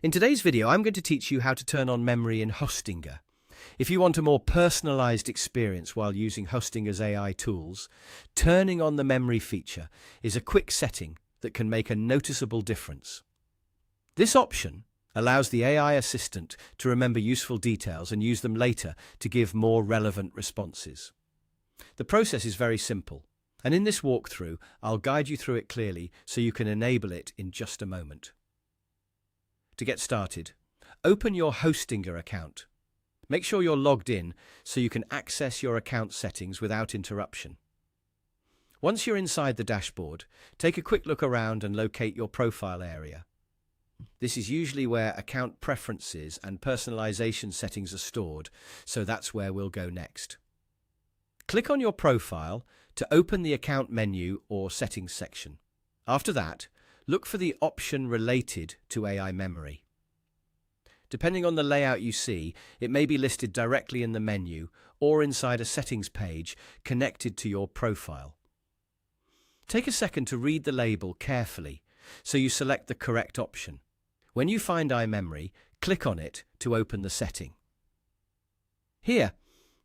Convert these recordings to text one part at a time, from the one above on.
In today's video, I'm going to teach you how to turn on memory in Hostinger. If you want a more personalized experience while using Hostinger's AI tools, turning on the memory feature is a quick setting that can make a noticeable difference. This option allows the AI assistant to remember useful details and use them later to give more relevant responses. The process is very simple, and in this walkthrough, I'll guide you through it clearly so you can enable it in just a moment. To get started, open your Hostinger account. Make sure you're logged in so you can access your account settings without interruption. Once you're inside the dashboard, take a quick look around and locate your profile area. This is usually where account preferences and personalization settings are stored, so that's where we'll go next. Click on your profile to open the account menu or settings section. After that, look for the option related to AI memory. Depending on the layout you see, it may be listed directly in the menu or inside a settings page connected to your profile. Take a second to read the label carefully so you select the correct option. When you find iMemory, click on it to open the setting. Here,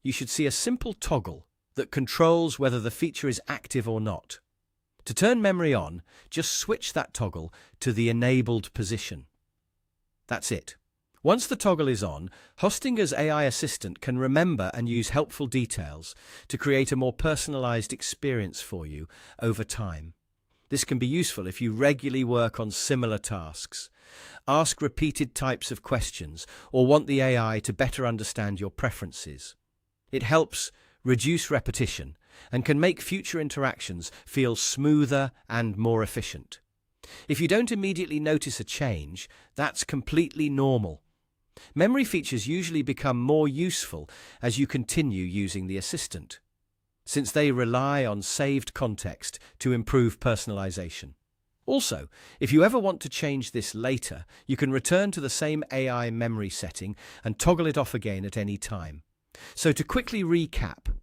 you should see a simple toggle that controls whether the feature is active or not. To turn memory on, just switch that toggle to the enabled position. That's it. Once the toggle is on, Hostinger's AI assistant can remember and use helpful details to create a more personalized experience for you over time. This can be useful if you regularly work on similar tasks, ask repeated types of questions, or want the AI to better understand your preferences. It helps reduce repetition and can make future interactions feel smoother and more efficient. If you don't immediately notice a change, that's completely normal. Memory features usually become more useful as you continue using the assistant, since they rely on saved context to improve personalization. Also, if you ever want to change this later, you can return to the same AI memory setting and toggle it off again at any time. So to quickly recap,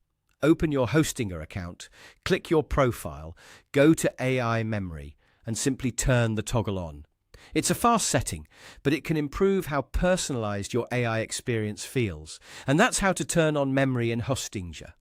open your Hostinger account, click your profile, go to AI memory, and simply turn the toggle on. It's a fast setting, but it can improve how personalized your AI experience feels. And that's how to turn on memory in Hostinger.